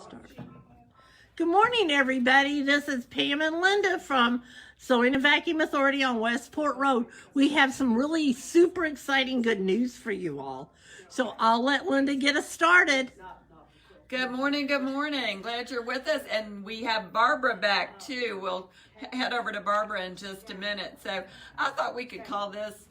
Start. Good morning, everybody. This is Pam and Linda from Sewing and Vacuum Authority on Westport Road. We have some really super exciting good news for you all. So I'll let Linda get us started. Good morning, good morning. Glad you're with us. And we have Barbara back too. We'll head over to Barbara in just a minute. So I thought we could call this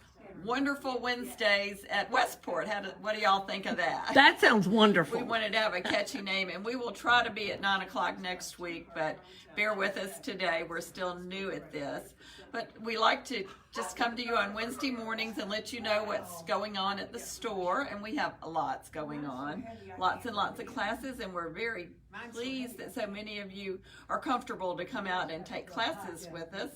Wonderful Wednesdays at Westport. What do y'all think of that? That sounds wonderful. We wanted to have a catchy name, and we will try to be at 9 o'clock next week, but bear with us today. We're still new at this. But we like to just come to you on Wednesday mornings and let you know what's going on at the store. And we have lots going on, lots and lots of classes, and we're very pleased that so many of you are comfortable to come out and take classes with us.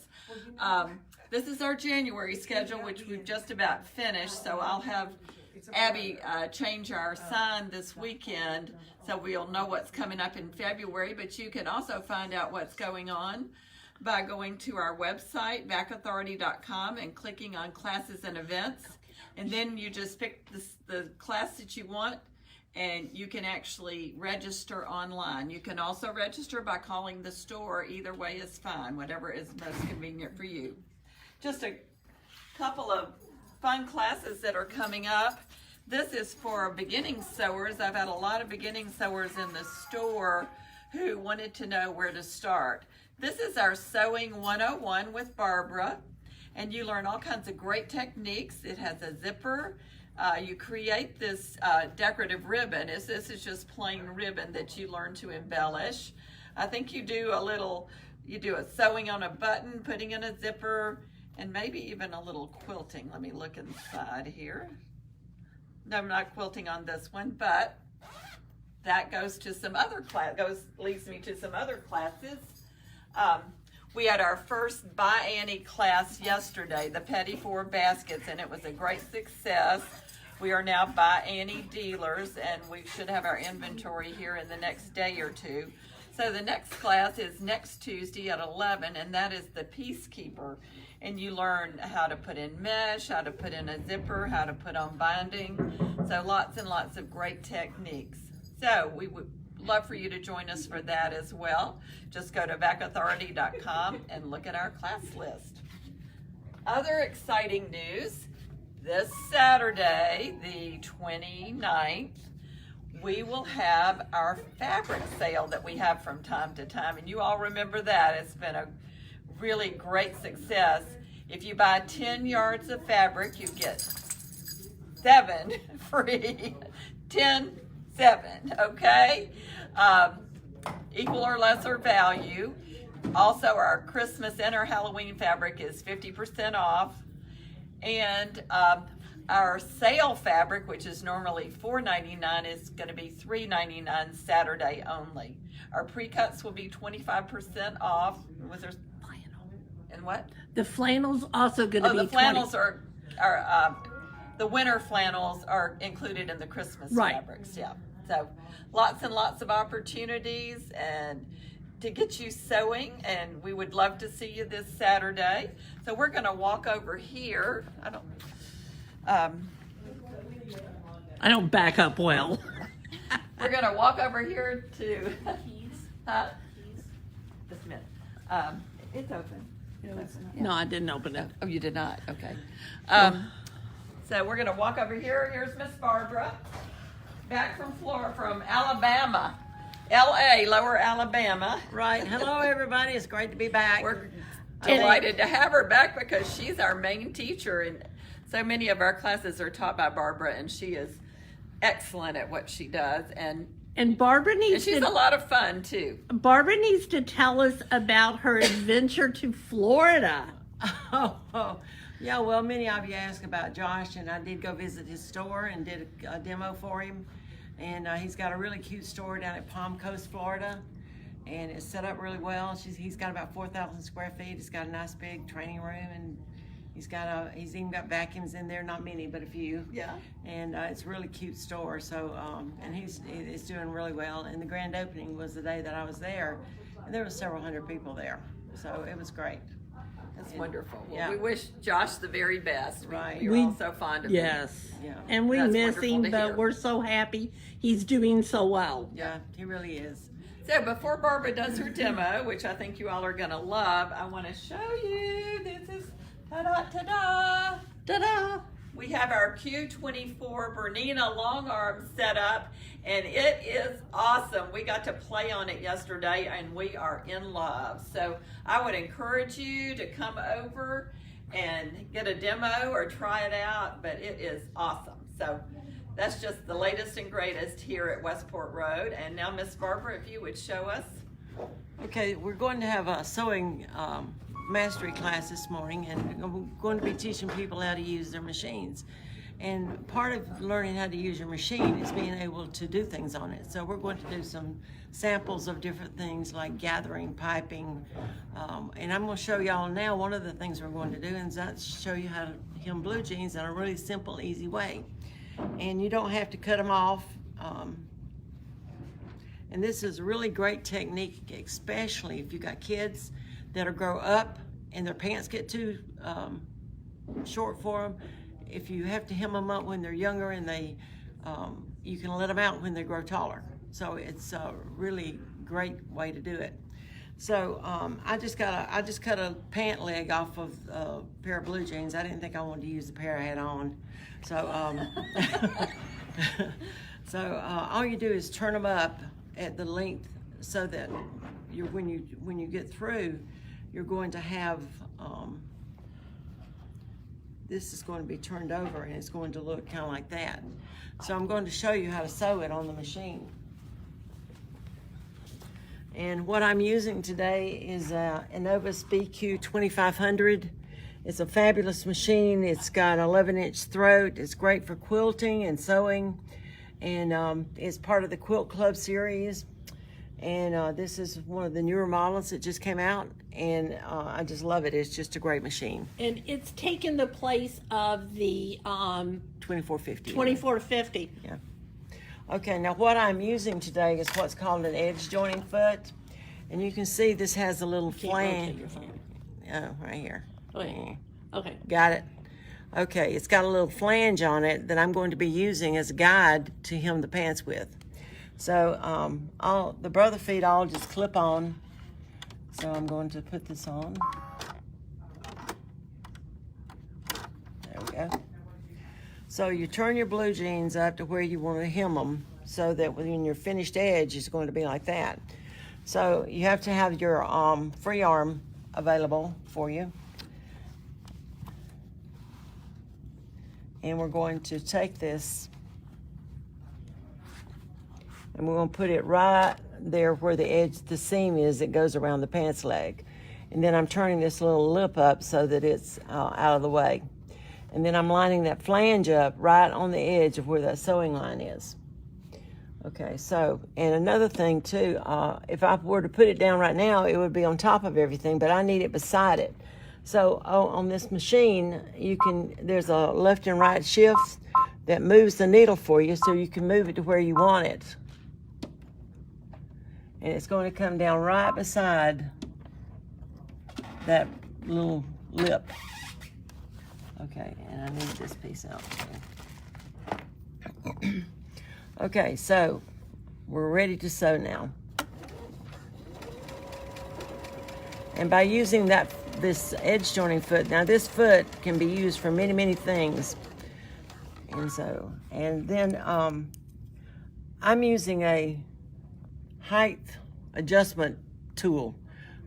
This is our January schedule, which we've just about finished, so I'll have Abby change our sign this weekend so we'll know what's coming up in February. But you can also find out what's going on by going to our website, vacauthority.com, and clicking on classes and events. And then you just pick the class that you want, and you can actually register online. You can also register by calling the store. Either way is fine, whatever is most convenient for you. Just a couple of fun classes that are coming up. This is for beginning sewers. I've had a lot of beginning sewers in the store who wanted to know where to start. This is our Sewing 101 with Barbara, and you learn all kinds of great techniques. It has a zipper. You create this decorative ribbon. This is just plain ribbon that you learn to embellish. I think you do a sewing on a button, putting in a zipper, and maybe even a little quilting. Let me look inside here. No, I'm not quilting on this one, but that goes to some other leads me to some other classes. We had our first By Annie class yesterday, the Petty 4 baskets, and it was a great success. We are now By Annie dealers, and we should have our inventory here in the next day or two. So the next class is next Tuesday at 11, and that is the Peacekeeper. And you learn how to put in mesh, how to put in a zipper, how to put on binding. So lots and lots of great techniques. So we would love for you to join us for that as well. Just go to vacauthority.com and look at our class list. Other exciting news, this Saturday, the 29th, we will have our fabric sale that we have from time to time. And you all remember that. It's been a really great success. If you buy 10 yards of fabric, you get 7 free. 10, 7, okay? Equal or lesser value. Also, our Christmas and our Halloween fabric is 50% off. And our sale fabric, which is normally $4.99, is going to be $3.99 Saturday only. Our pre-cuts will be 25% off. Was there flannel? And what? The flannels also going to be 20. The flannels are the winter flannels are included in the Christmas fabrics. Yeah. So lots and lots of opportunities and to get you sewing, and we would love to see you this Saturday. So we're going to walk over here. I don't back up well. We're going to walk over here to keys. Just a minute. It's open. No, I didn't open it. Oh, you did not? Okay. So we're going to walk over here. Here's Miss Barbara, back from Alabama. L.A., Lower Alabama. Right. Hello, everybody. It's great to be back. We're delighted to have her back because she's our main teacher, and so many of our classes are taught by Barbara, and she is excellent at what she does. And Barbara needs she's a lot of fun, too. Barbara needs to tell us about her adventure to Florida. Yeah, well, many of you asked about Josh, and I did go visit his store and did a demo for him. And he's got a really cute store down at Palm Coast, Florida, and it's set up really well. He's got about 4,000 square feet. He's got a nice big training room, and he's even got vacuums in there, not many, but a few. Yeah. And it's a really cute store. So, and it's doing really well. And the grand opening was the day that I was there, and there was several hundred people there. So it was great. That's wonderful. Well, yeah. we wish Josh the very best. Right. We're all so fond of him. Yes. Yeah. And we That's miss wonderful him, to but hear. we're so happy he's doing so well. Yeah, he really is. So before Barbara does her demo, which I think you all are going to love, I want to show you. This is ta-da, ta-da. Ta-da! We have our Q24 Bernina long arm set up, and it is awesome. We got to play on it yesterday, and we are in love. So I would encourage you to come over and get a demo or try it out, but it is awesome. So that's just the latest and greatest here at Westport Road. And now, Miss Barbara, if you would show us. Okay, we're going to have a sewing mastery class this morning, and we're going to be teaching people how to use their machines. And part of learning how to use your machine is being able to do things on it. So we're going to do some samples of different things like gathering, piping, and I'm going to show y'all now one of the things we're going to do is show you how to hem blue jeans in a really simple, easy way. And you don't have to cut them off. And this is a really great technique, especially if you've got kids that are grow up and their pants get too short for them. If you have to hem them up when they're younger, and you can let them out when they grow taller. So it's a really great way to do it. So I just cut a pant leg off of a pair of blue jeans. I didn't think I wanted to use the pair I had on. So all you do is turn them up at the length so that when you get through, you're going to have this is going to be turned over, and it's going to look kind of like that. So I'm going to show you how to sew it on the machine. And what I'm using today is Innovus BQ 2500. It's a fabulous machine. It's got an 11-inch throat. It's great for quilting and sewing, and it's part of the Quilt Club series. And this is one of the newer models that just came out, and I just love it. It's just a great machine. And it's taken the place of the 2450. 2450. Yeah. Okay, now what I'm using today is what's called an edge joining foot. And you can see this has a little flange. Oh, right here. Okay. Okay. Got it? Okay, it's got a little flange on it that I'm going to be using as a guide to hem the pants with. So the brother feet all just clip on. So I'm going to put this on. There we go. So you turn your blue jeans up to where you want to hem them so that when your finished edge is going to be like that. So you have to have your free arm available for you. And we're going to take this and we're going to put it right there where the seam is that goes around the pants leg. And then I'm turning this little lip up so that it's out of the way. And then I'm lining that flange up right on the edge of where that sewing line is. Okay, so, and another thing too, if I were to put it down right now, it would be on top of everything, but I need it beside it. So on this machine, there's a left and right shift that moves the needle for you, so you can move it to where you want it. And it's going to come down right beside that little lip. Okay, and I need this piece out too. Okay, so we're ready to sew now. And by using this edge joining foot, now this foot can be used for many, many things. And then I'm using a height adjustment tool,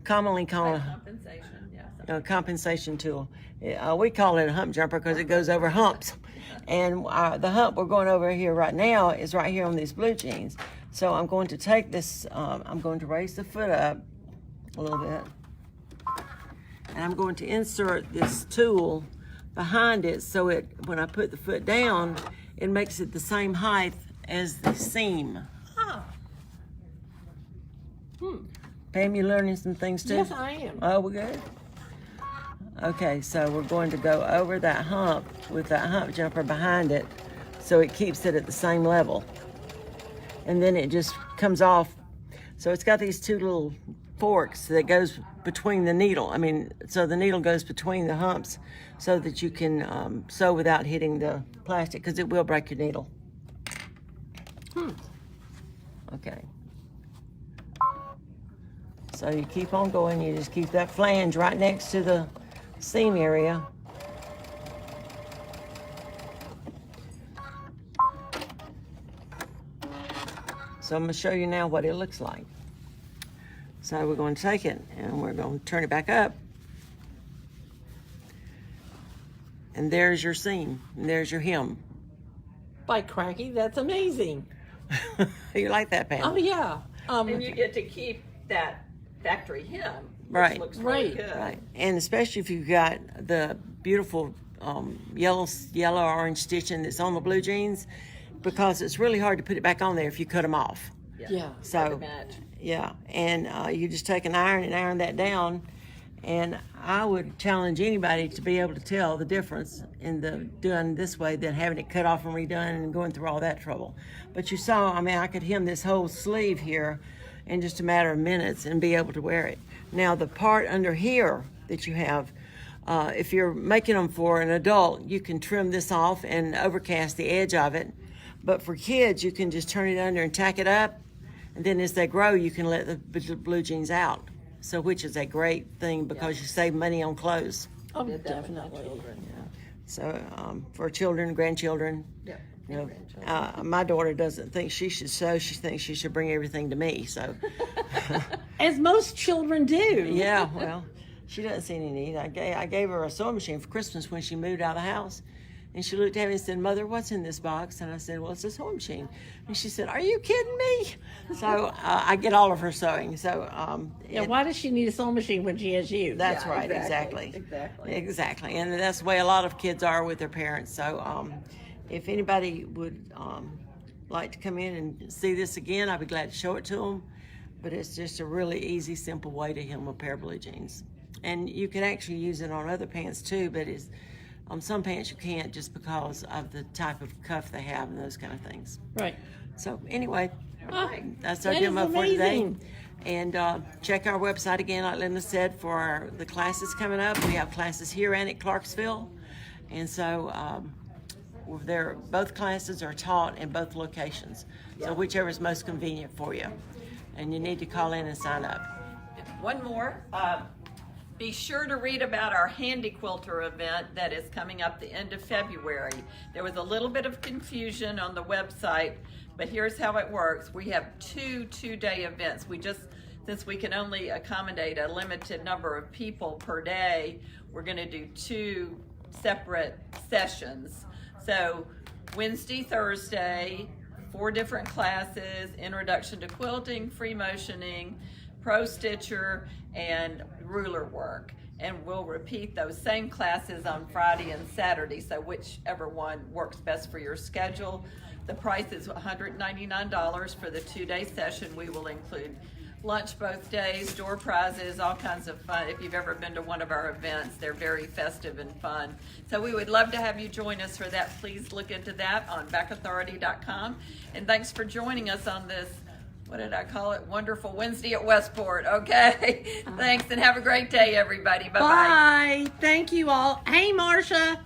commonly called a compensation tool. We call it a hump jumper because it goes over humps. And the hump we're going over here right now is right here on these blue jeans. So I'm going to take this, I'm going to raise the foot up a little bit. And I'm going to insert this tool behind it so when I put the foot down, it makes it the same height as the seam. Pam, you learning some things too? Yes, I am. Oh, we're good. Okay, so we're going to go over that hump with that hump jumper behind it so it keeps it at the same level. And then it just comes off. So it's got these two little forks that goes between the needle. I mean, so the needle goes between the humps so that you can sew without hitting the plastic, because it will break your needle. Okay. So you keep on going. You just keep that flange right next to the seam area. So I'm going to show you now what it looks like. So we're going to take it and we're going to turn it back up. And there's your seam. And there's your hem. By cracky, that's amazing. You like that, Pam? Oh, yeah. And you get to keep that factory hem, which Right. looks really Right. good. Right. And especially if you've got the beautiful yellow orange stitching that's on the blue jeans, because it's really hard to put it back on there if you cut them off. Yeah. So, Hard to match. yeah, and you just take an iron and iron that down, and I would challenge anybody to be able to tell the difference in the doing this way than having it cut off and redone and going through all that trouble. But you saw, I mean, I could hem this whole sleeve here in just a matter of minutes and be able to wear it. Now, the part under here that you have, if you're making them for an adult, you can trim this off and overcast the edge of it. But for kids, you can just turn it under and tack it up. And then as they grow, you can let the blue jeans out. So, which is a great thing because you save money on clothes. Oh, Did that with my definitely. children. So, for children, grandchildren, Yep. you know, my daughter doesn't think she should sew. She thinks she should bring everything to me. So, As most children do. yeah, well, she doesn't see any need. I gave her a sewing machine for Christmas when she moved out of the house. And she looked at me and said, "Mother, what's in this box?" And I said, "Well, it's a sewing machine." And she said, "Are you kidding me?" So I get all of her sewing. So Yeah, why does she need a sewing machine when she has you? that's Yeah, right, exactly. Exactly. And that's the way a lot of kids are with their parents. So if anybody would like to come in and see this again, I'd be glad to show it to them. But it's just a really easy, simple way to hem a pair of blue jeans. And you can actually use it on other pants too, but it's on some pants you can't just because of the type of cuff they have and those kind of things. Right. So anyway, Oh, that's our that is demo for today. amazing. And check our website again, like Linda said, for the classes coming up. We have classes here and at Clarksville. And so both classes are taught in both locations. So whichever is most convenient for you. And you need to call in and sign up. One more. Be sure to read about our Handy Quilter event that is coming up the end of February. There was a little bit of confusion on the website, but here's how it works. We have two-day events. Since we can only accommodate a limited number of people per day, we're going to do 2 separate sessions. So Wednesday, Thursday, 4 different classes: Introduction to Quilting, Free Motioning, Pro Stitcher, and ruler work. And we'll repeat those same classes on Friday and Saturday, so whichever one works best for your schedule. The price is $199 for the 2-day session. We will include lunch both days, door prizes, all kinds of fun. If you've ever been to one of our events, they're very festive and fun. So we would love to have you join us for that. Please look into that on backauthority.com. And thanks for joining us on this, what did I call it? Wonderful Wednesday at Westport. Okay. Thanks, and have a great day, everybody. Bye-bye. Bye. Thank you all. Hey, Marcia.